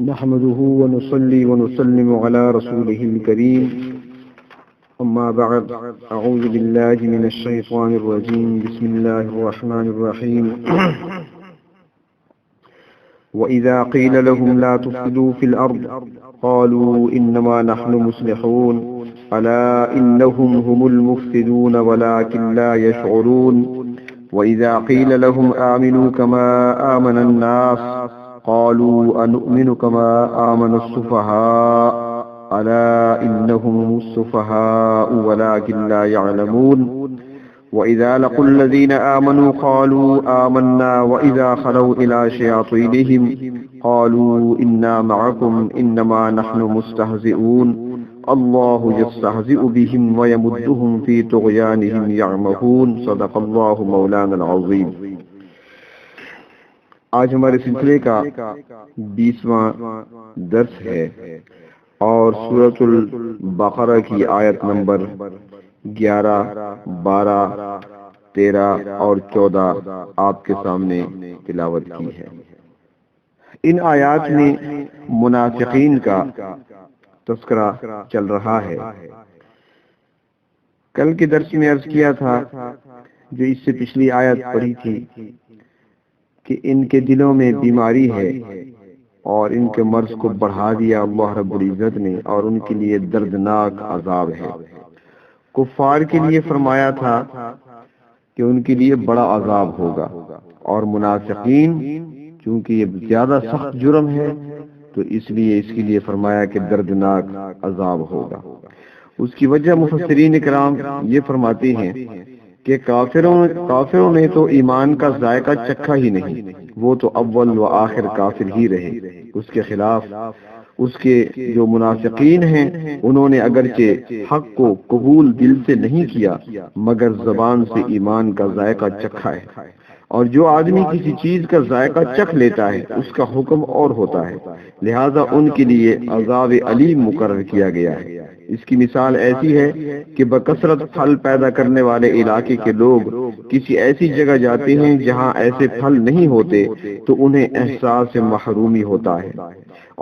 نحمده ونصلي ونسلم على رسوله الكريم أما بعد أعوذ بالله من الشيطان الرجيم بسم الله الرحمن الرحيم وإذا قيل لهم لا تفسدوا في الأرض قالوا إنما نحن مصلحون ألا إنهم هم المفسدون ولكن لا يشعرون وإذا قيل لهم آمنوا كما آمن الناس قالوا أنؤمن كما آمن السفهاء ألا إنهم هم السفهاء ولكن لا يعلمون وإذا لقوا الذين آمنوا قالوا آمنا وإذا خلوا إلى شياطينهم قالوا إنا معكم إنما نحن مستهزئون الله يستهزئ بهم ويمدهم في طغيانهم يعمهون صدق الله مولانا العظيم۔ آج ہمارے سلسلے کا 20واں درس ہے اور سورۃ البقرہ کی آیت نمبر 11، 12، 13 اور 14 آپ کے سامنے تلاوت کی ہے۔ ان آیات میں منافقین کا تذکرہ چل رہا ہے۔ کل کے درس میں عرض کیا تھا جو اس سے پچھلی آیت پڑھی تھی کہ ان کے دلوں میں بیماری ہے اور ان کے مرض کو بڑھا دیا اللہ رب العزت نے اور ان کے لیے دردناک عذاب ہے۔ کفار کے لیے فرمایا تھا کہ ان کے لیے بڑا عذاب ہوگا اور منافقین چونکہ یہ زیادہ سخت جرم ہے تو اس لیے اس کے لیے فرمایا کہ دردناک عذاب ہوگا۔ اس کی وجہ مفسرین کرام یہ فرماتے ہیں کہ کافروں نے تو ایمان کا ذائقہ چکھا ہی نہیں، وہ تو اول و آخر کافر ہی رہے۔ اس کے خلاف اس کے جو منافقین ہیں انہوں نے اگرچہ حق کو قبول دل سے نہیں کیا مگر زبان سے ایمان کا ذائقہ چکھا ہے، اور جو آدمی کسی چیز کا ذائقہ چکھ لیتا ہے اس کا حکم اور ہوتا ہے، لہذا ان کے لیے عذاب علیم مقرر کیا گیا ہے۔ اس کی مثال ایسی ہے کہ بکثرت پھل پیدا کرنے والے علاقے کے لوگ کسی ایسی جگہ جاتے ہیں جہاں ایسے پھل نہیں ہوتے تو انہیں احساس محرومی ہوتا ہے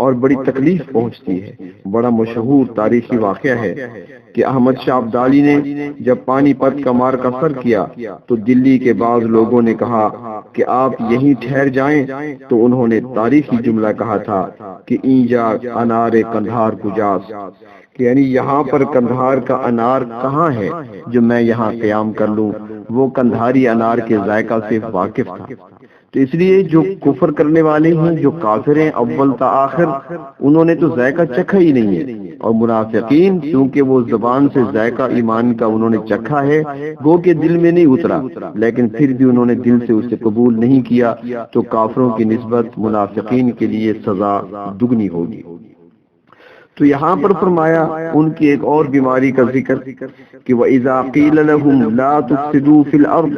اور بڑی تکلیف پہنچتی ہے۔ بڑا مشہور تاریخی واقعہ ہے کہ احمد شاہ ابدالی نے جب پانی پت کا معرکہ سر کیا تو دلی کے بعض لوگوں نے کہا کہ آپ یہیں ٹھہر جائیں، تو انہوں نے تاریخی جملہ کہا تھا کہ اینجا انار کندھار کجاس، کہ یعنی یہاں پر کندھار کا انار کہاں ہے جو میں یہاں قیام کر لوں۔ وہ کندھاری انار کے ذائقہ سے واقف تھا۔ تو اس لیے جو کفر کرنے والے ہیں، جو کافر ہیں اول تا آخر، انہوں نے تو ذائقہ چکھا ہی نہیں ہے، اور منافقین کیونکہ وہ زبان سے ذائقہ ایمان کا انہوں نے چکھا ہے گو کہ دل میں نہیں اترا، لیکن پھر بھی انہوں نے دل سے اسے قبول نہیں کیا، تو کافروں کی نسبت منافقین کے لیے سزا دگنی ہوگی۔ تو یہاں پر فرمایا ان کی ایک اور بیماری کا ذکر کہ وَإِذَا قِيلَ لَهُمْ لَا تُفْسِدُوا فِي الْأَرْضِ،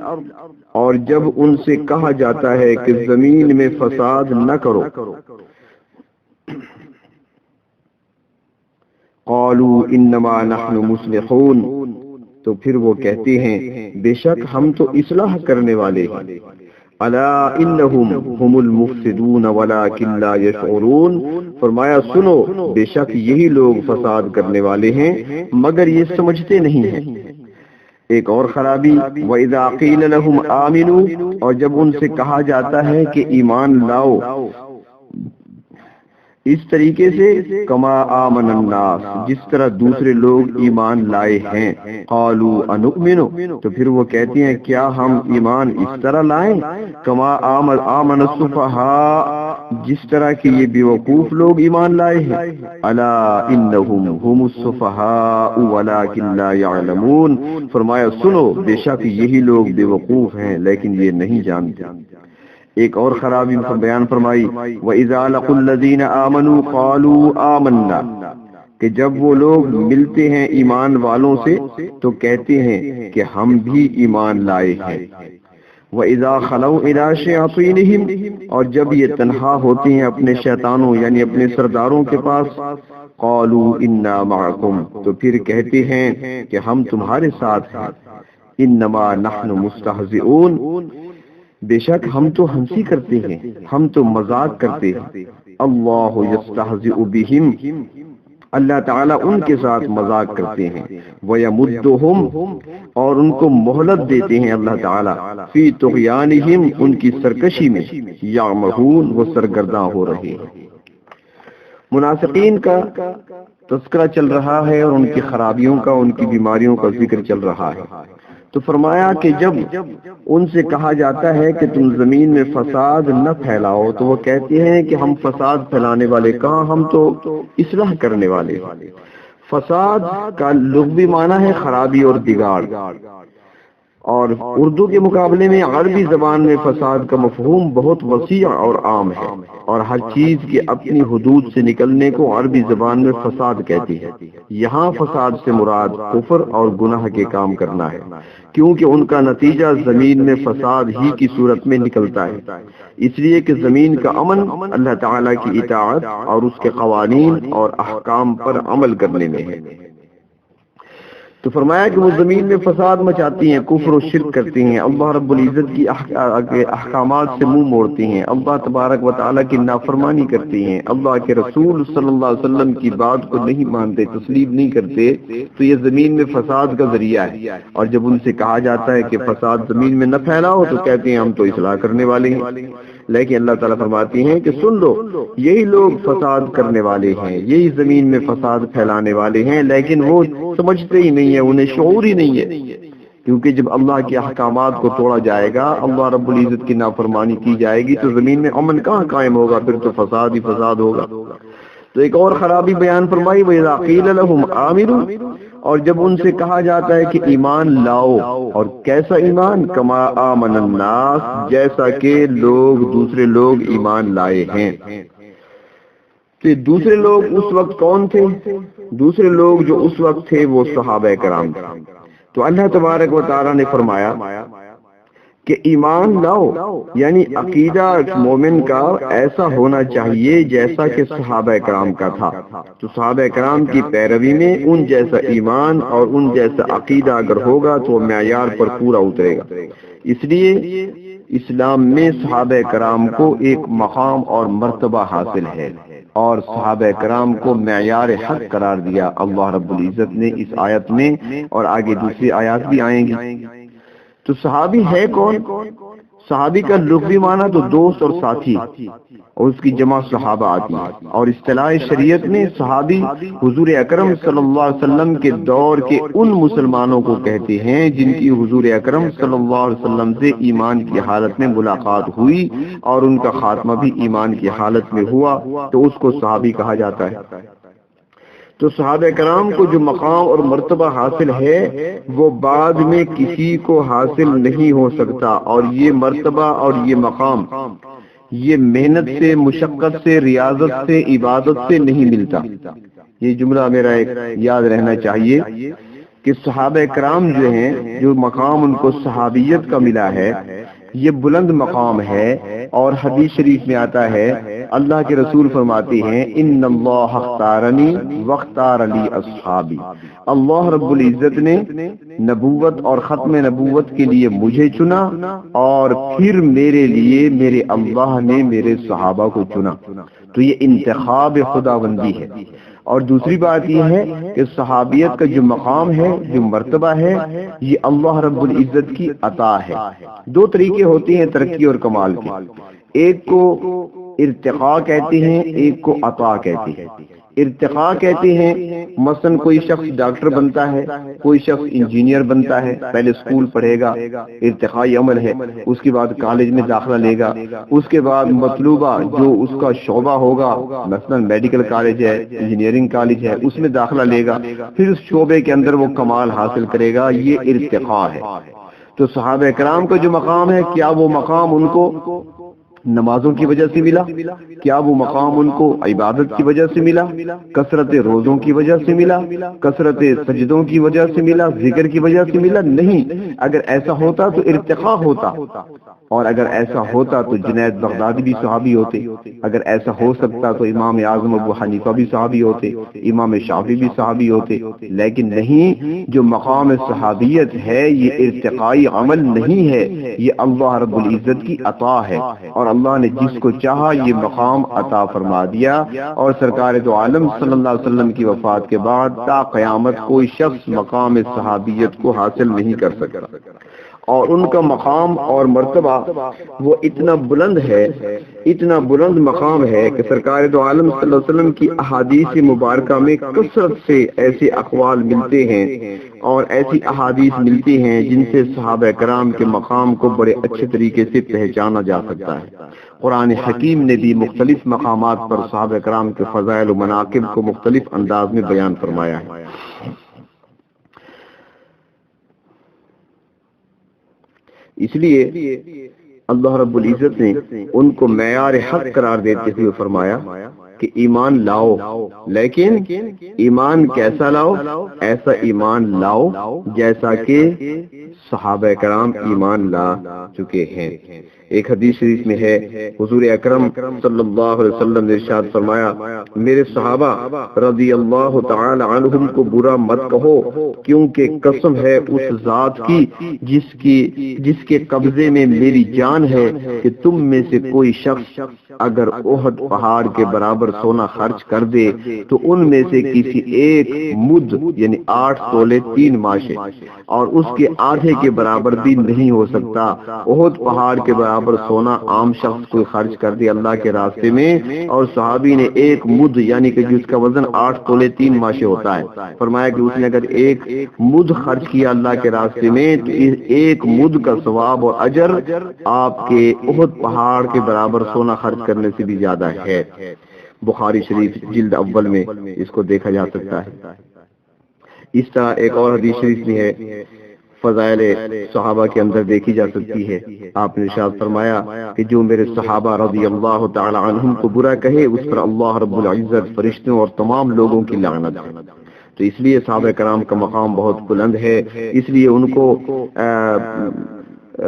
اور جب ان سے کہا جاتا ہے کہ زمین میں فساد نہ کرو، قَالُوا إِنَّمَا نَحْنُ مُصْلِحُونَ، تو پھر وہ کہتے ہیں بے شک ہم تو اصلاح کرنے والے ہیں۔ الا انہم هم المفسدون ولکن لا یشعرون، فرمایا سنو بے شک یہی لوگ فساد کرنے والے ہیں مگر یہ سمجھتے نہیں ہیں۔ ایک اور خرابی وَإِذَا قِيلَ لَهُمْ آمِنُوا، اور جب ان سے کہا جاتا ہے کہ ایمان لاؤ اس طریقے سے کما آمن الناس، جس طرح دوسرے لوگ ایمان لائے ہیں، قالوا انؤمن، تو پھر وہ کہتے ہیں کیا ہم ایمان اس طرح لائیں، کما آمن السفہاء، جس طرح کہ یہ بیوقوف لوگ ایمان لائے ہیں۔ الا انہم هم السفہاء ولکن لا يعلمون، فرمایا سنو بے شک یہی لوگ بیوقوف ہیں لیکن یہ نہیں جانتے۔ ایک اور خرابی بیان فرمائی وَإِذَا لَقُوا الَّذِينَ آمَنُوا قَالُوا آمَنَّا، کہ جب وہ لوگ ملتے ہیں ایمان والوں سے تو کہتے ہیں کہ ہم بھی ایمان لائے ہیں۔ وَإِذَا خَلَوْا إِلَى شَيَاطِينِهِمْ، اور جب یہ تنہا ہوتے ہیں اپنے شیطانوں یعنی اپنے سرداروں کے پاس، قَالُوا إِنَّا مَعَكُمْ، تو پھر کہتے ہیں کہ ہم تمہارے ساتھ ہیں۔ إِنَّمَا نَحْنُ مُسْتَهْزِئُونَ، بے شک ہم تو ہنسی کرتے ہیں، ہم تو مذاق کرتے ہیں. اللہ یستہزئ بہم، اللہ تعالیٰ ان کے ساتھ مذاق کرتے ہیں. وَيَمُدُّهُمْ، اور ان کو مہلت دیتے ہیں اللہ تعالیٰ. فی طغیانہم، ان کی سرکشی میں. یعمہون، وہ سرگرداں ہو رہے ہیں. منافقین کا تذکرہ چل رہا ہے اور ان کی خرابیوں کا، ان کی بیماریوں کا ذکر چل رہا ہے. تو فرمایا کہ جب ان سے کہا جاتا ہے کہ تم زمین میں فساد نہ پھیلاؤ، تو وہ کہتے ہیں کہ ہم فساد پھیلانے والے کہاں، ہم تو اصلاح کرنے والے. فساد کا لغوی معنی ہے خرابی اور بگاڑ، اور اردو کے مقابلے میں عربی زبان میں فساد کا مفہوم بہت وسیع اور عام ہے، اور ہر چیز کے اپنی حدود سے نکلنے کو عربی زبان میں فساد کہتی ہے. یہاں فساد سے مراد کفر اور گناہ کے کام کرنا ہے، کیونکہ ان کا نتیجہ زمین میں فساد ہی کی صورت میں نکلتا ہے. اس لیے کہ زمین کا امن اللہ تعالیٰ کی اطاعت اور اس کے قوانین اور احکام پر عمل کرنے میں ہے. تو فرمایا کہ وہ زمین میں فساد مچاتی ہیں، کفر و شرک کرتی ہیں، اللہ رب العزت کی احکامات سے منہ موڑتی ہیں، اللہ تبارک و تعالیٰ کی نافرمانی کرتی ہیں، اللہ کے رسول صلی اللہ علیہ وسلم کی بات کو نہیں مانتے، تسلیم نہیں کرتے، تو یہ زمین میں فساد کا ذریعہ ہے. اور جب ان سے کہا جاتا ہے کہ فساد زمین میں نہ پھیلاؤ، تو کہتے ہیں ہم تو اصلاح کرنے والے ہیں. لیکن اللہ تعالیٰ فرماتی ہیں کہ سن لو، یہی لوگ فساد کرنے والے ہیں، یہی زمین میں فساد پھیلانے والے ہیں، لیکن وہ سمجھتے ہی نہیں ہے، انہیں شعور ہی نہیں ہے. کیونکہ جب اللہ کے احکامات کو توڑا جائے گا، اللہ رب العزت کی نافرمانی کی جائے گی، تو زمین میں امن کہاں قائم ہوگا، پھر تو فساد ہی فساد ہوگا. تو ایک اور خرابی بیان فرمائی، وَإِذَا قِيلَ لَهُمْ آمِنُوا، اور جب ان سے کہا جاتا ہے کہ ایمان لاؤ، اور کیسا ایمان، کما آمن الناس، جیسا کہ دوسرے لوگ ایمان لائے ہیں. تو دوسرے لوگ اس وقت کون تھے؟ دوسرے لوگ جو اس وقت تھے وہ صحابہ کرام تھے. تو اللہ تبارک و تعالیٰ نے فرمایا کہ ایمان لاؤ، یعنی عقیدہ مومن کا ایسا ہونا چاہیے جیسا کہ صحابہ کرام کا تھا. تو صحابہ کرام کی پیروی میں ان جیسا ایمان اور ان جیسا عقیدہ اگر ہوگا تو وہ معیار پر پورا اترے گا. اس لیے اسلام میں صحابہ کرام کو ایک مقام اور مرتبہ حاصل ہے، اور صحابہ کرام کو معیار حق قرار دیا اللہ رب العزت نے اس آیت میں، اور آگے دوسری آیات بھی آئیں گی. تو صحابی ہے کون؟ صحابی کا لغوی معنی تو دوست اور ساتھی، اور اس کی جمع صحابہ آتی ہے. اور اصطلاح شریعت میں صحابی حضور اکرم صلی اللہ علیہ وسلم کے دور کے ان مسلمانوں کو کہتے ہیں جن کی حضور اکرم صلی اللہ علیہ وسلم سے ایمان کی حالت میں ملاقات ہوئی اور ان کا خاتمہ بھی ایمان کی حالت میں ہوا، تو اس کو صحابی کہا جاتا ہے. تو صحابہ کرام کو جو مقام اور مرتبہ حاصل ہے وہ بعد میں کسی کو حاصل نہیں ہو سکتا، اور یہ مرتبہ اور یہ مقام یہ محنت سے، مشقت سے، ریاضت سے، عبادت سے نہیں ملتا. یہ جملہ میرا ایک یاد رہنا چاہیے کہ صحابہ کرام جو ہیں، جو مقام ان کو صحابیت کا ملا ہے، یہ بلند مقام ہے. اور حدیث شریف میں آتا ہے، اللہ کے رسول فرماتے ہیں، ان اللہ اختارنی واختار لی اصحابی، اللہ رب العزت نے نبوت اور ختم نبوت کے لیے مجھے چنا، اور پھر میرے لیے میرے اللہ نے میرے صحابہ کو چنا. تو یہ انتخاب خداوندی ہے. اور دوسری بات یہ ہے کہ صحابیت کا جو مقام ہے، جو مرتبہ ہے، یہ اللہ رب العزت کی عطا ہے. دو طریقے ہوتے ہیں ترقی اور کمال کے، ایک کو ارتقاء کہتے ہیں، ایک کو عطا کہتے ہیں. ارتقاء کہتے ہیں مثلا کوئی شخص ڈاکٹر بنتا ہے، کوئی شخص انجینئر بنتا ہے، پہلے اسکول پڑھے گا، ارتقائی عمل ہے، اس کے بعد کالج میں داخلہ لے گا، اس کے بعد مطلوبہ جو اس کا شعبہ ہوگا، مثلا میڈیکل کالج ہے، انجینئرنگ کالج ہے، اس میں داخلہ لے گا، پھر اس شعبے کے اندر وہ کمال حاصل کرے گا. یہ ارتقاء ہے. تو صحابہ کرام کا جو مقام ہے، کیا وہ مقام ان کو نمازوں کی وجہ سے ملا؟ کیا وہ مقام ان کو عبادت کی وجہ سے ملا، کثرت روزوں کی وجہ سے ملا، کثرت سجدوں کی وجہ سے ملا، ذکر کی وجہ سے ملا؟ نہیں۔ اگر ایسا ہوتا تو ارتقاء ہوتا، اور اگر ایسا ہوتا تو جنید بغدادی بھی صحابی ہوتے، اگر ایسا ہو سکتا تو امام اعظم ابو حنیفہ بھی صحابی ہوتے، امام شافعی بھی صحابی ہوتے، لیکن نہیں۔ جو مقام صحابیت ہے یہ ارتقائی عمل نہیں ہے، یہ اللہ رب العزت کی عطا ہے، اور اللہ نے جس کو چاہا یہ مقام عطا فرما دیا، اور سرکار دو عالم صلی اللہ علیہ وسلم کی وفات کے بعد تا قیامت کوئی شخص مقام صحابیت کو حاصل نہیں کر سکتا، اور ان کا مقام اور مرتبہ وہ اتنا بلند ہے، اتنا بلند مقام ہے کہ سرکار دو عالم صلی اللہ علیہ وسلم کی احادیث مبارکہ میں کثرت سے ایسے اقوال ملتے ہیں اور ایسی احادیث ملتی ہیں جن سے صحابہ کرام کے مقام کو بڑے اچھے طریقے سے پہچانا جا سکتا ہے۔ قرآن حکیم نے بھی مختلف مقامات پر صحابہ کرام کے فضائل و مناقب کو مختلف انداز میں بیان فرمایا ہے۔ اس لیے اللہ رب العزت نے ان کو معیار حق قرار دیتے ہوئے فرمایا کہ ایمان لاؤ، لیکن ایمان کیسا لاؤ؟ ایسا ایمان لاؤ جیسا کہ صحابہ کرام ایمان لا چکے ہیں۔ ایک حدیث شریف میں ہے حضور اکرم صلی اللہ علیہ وسلم نے ارشاد فرمایا، میرے صحابہ رضی اللہ تعالی عنہم کو برا مت کہو، کیونکہ قسم ہے اس ذات کی جس کے قبضے میں میری جان ہے کہ تم میں سے کوئی شخص اگر احد پہاڑ کے برابر سونا خرچ کر دے تو ان میں سے کسی ایک مد یعنی 8 تولے 3 ماشے اور اس کے آدھے کے برابر بھی نہیں ہو سکتا۔ احد پہاڑ کے برابر سونا عام شخص کوئی خرچ کر دے اللہ کے راستے میں، اور صحابی نے 1 مد یعنی کہ جس کا وزن 8 تولے 3 ماشے ہوتا ہے، فرمایا کہ اس نے اگر 1 مد خرچ کیا اللہ کے راستے میں تو 1 مد کا ثواب اور اجر آپ کے احد پہاڑ کے برابر سونا خرچ کرنے سے بھی زیادہ ہے۔ بخاری شریف جلد اول میں اس کو دیکھا جا سکتا ہے۔ اس طرح ایک اور حدیث شریف میں ہے، فضائل صحابہ کے اندر دیکھی جا سکتی ہے۔ آپ نے ارشاد فرمایا کہ جو میرے صحابہ رضی اللہ تعالی عنہم کو برا کہے اس پر اللہ رب العزت، فرشتوں اور تمام لوگوں کی لعنت ہے۔ تو اس لیے صحابہ کرام کا مقام بہت بلند ہے، اس لیے ان کو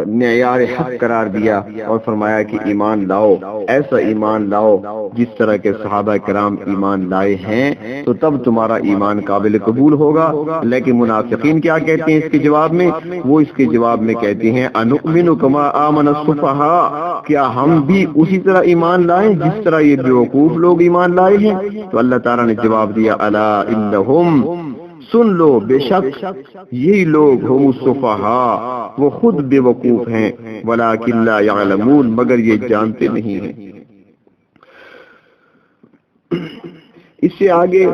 معیار حق قرار دیا اور فرمایا کہ ایمان لاؤ، ایسا ایمان لاؤ جس طرح کے صحابہ کرام ایمان لائے ہیں، تو تب تمہارا ایمان قابل قبول ہوگا۔ لیکن منافقین کیا کہتے ہیں اس کے جواب میں؟ وہ اس کے جواب میں کہتے ہیں انؤمن کما آمن السفہاء، کیا ہم بھی اسی طرح ایمان لائیں جس طرح یہ بیوقوف لوگ ایمان لائے ہیں؟ تو اللہ تعالیٰ نے جواب دیا الا انہم، سن لو بے شک یہی لوگ ہم السفہاء، وہ خود بے وقوف ہیں، ولکن لا یعلمون، مگر یہ جانتے نہیں ہیں۔ اس سے آگے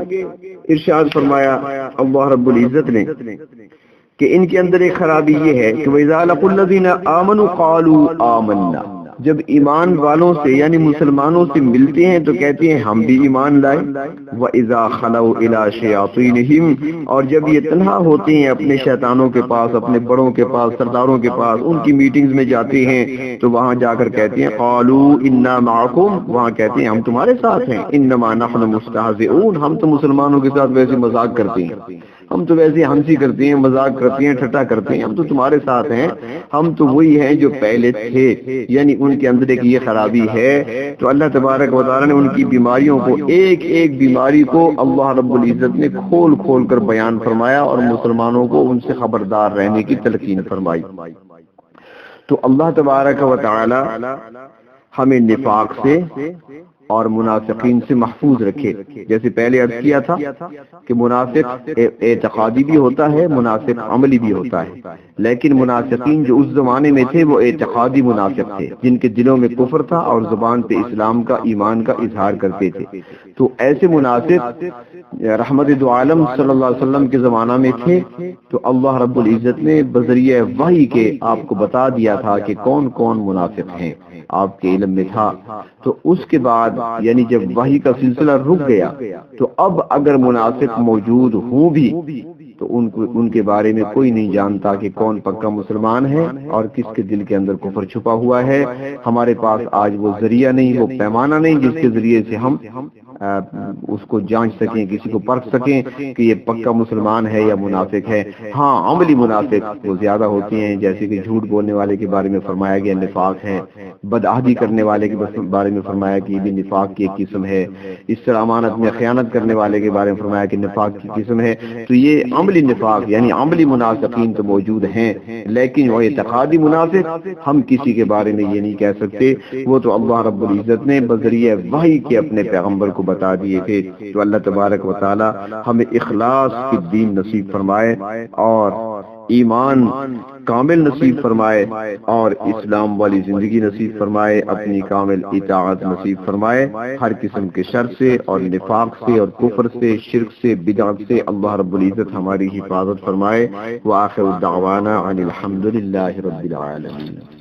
ارشاد فرمایا اللہ رب العزت نے کہ ان کے اندر ایک خرابی یہ ہے کہ وَإِذَا لَقُوا الَّذِينَ آمَنُوا قَالُوا آمَنَّا، جب ایمان والوں سے یعنی مسلمانوں سے ملتے ہیں تو کہتے ہیں ہم بھی ایمان لائے۔ وَإِذَا خَلَوْا إِلَىٰ شَيَاطِينِهِمْ، اور جب یہ تنہا ہوتے ہیں اپنے شیطانوں کے پاس، اپنے بڑوں کے پاس، سرداروں کے پاس، ان کی میٹنگز میں جاتے ہیں تو وہاں جا کر کہتے ہیں قَالُوا إِنَّا مَعَكُمْ، وہاں کہتے ہیں ہم تمہارے ساتھ ہیں، إِنَّمَا نَحْنُ مُسْتَهْزِئُونَ، ہم تو مسلمانوں کے ساتھ ویسے مذاق کرتے ہیں، ہم تو ویسے ہنسی کرتے ہیں، مذاق کرتے ہیں، ٹھٹا کرتے ہیں، ہم تو تمہارے ساتھ ہیں، ہم تو وہی ہیں جو پہلے تھے۔ یعنی ان کے اندر ایک یہ خرابی ہے۔ تو اللہ تبارک و تعالیٰ نے ان کی بیماریوں کو، ایک ایک بیماری کو اللہ رب العزت نے کھول کھول کر بیان فرمایا اور مسلمانوں کو ان سے خبردار رہنے کی تلقین فرمائی۔ تو اللہ تبارک و تعالیٰ ہمیں نفاق سے اور منافقین سے محفوظ رکھے۔ جیسے پہلے عرض کیا تھا کہ منافق اعتقادی بھی ہوتا ہے، منافق عملی بھی ہوتا ہے، لیکن منافقین جو اس زمانے میں تھے وہ اعتقادی منافق تھے، جن کے دلوں میں کفر تھا اور زبان پہ اسلام کا، ایمان کا اظہار کرتے تھے۔ تو ایسے منافق رحمت دو عالم صلی اللہ علیہ وسلم کے زمانہ میں تھے، تو اللہ رب العزت نے بذریعہ وحی کے آپ کو بتا دیا تھا کہ کون کون منافق ہیں، آپ کے علم میں تھا۔ تو اس کے بعد یعنی جب وحی کا سلسلہ رک گیا تو اب اگر منافق موجود ہوں بھی تو ان کے بارے میں کوئی نہیں جانتا کہ کون پکا مسلمان ہے اور کس کے دل کے اندر کفر چھپا ہوا ہے۔ ہمارے پاس آج وہ ذریعہ نہیں، وہ پیمانہ نہیں جس کے ذریعے سے ہم اس کو جانچ سکیں، کسی کو پرکھ سکیں کہ یہ پکا مسلمان ہے یا منافق ہے۔ ہاں عملی منافق وہ زیادہ ہوتے ہیں، جیسے کہ جھوٹ بولنے والے کے بارے میں فرمایا گیا نفاق ہے، بدعہدی کرنے والے کے بارے میں فرمایا کہ یہ بھی نفاق کی ایک قسم ہے، اس طرح امانت میں خیانت کرنے والے کے بارے میں فرمایا کہ نفاق کی قسم ہے۔ تو یہ عملی نفاق یعنی عملی منافقین تو موجود ہیں، لیکن وہ اعتقادی منافق ہم کسی کے بارے میں یہ نہیں کہہ سکتے، وہ تو اللہ رب العزت نے بذریعہ وحی کے اپنے پیغمبر کو بتا دیے تھے۔ تو اللہ تبارک و تعالی ہمیں اخلاص کی دین نصیب فرمائے اور ایمان کامل نصیب فرمائے اور اسلام والی زندگی نصیب فرمائے، اپنی کامل اطاعت نصیب فرمائے، ہر قسم کے شر سے اور نفاق سے اور کفر سے، شرک سے، بدعت سے اللہ رب العزت ہماری حفاظت فرمائے۔ وآخر دعوانا ان الحمد للہ رب العالمین۔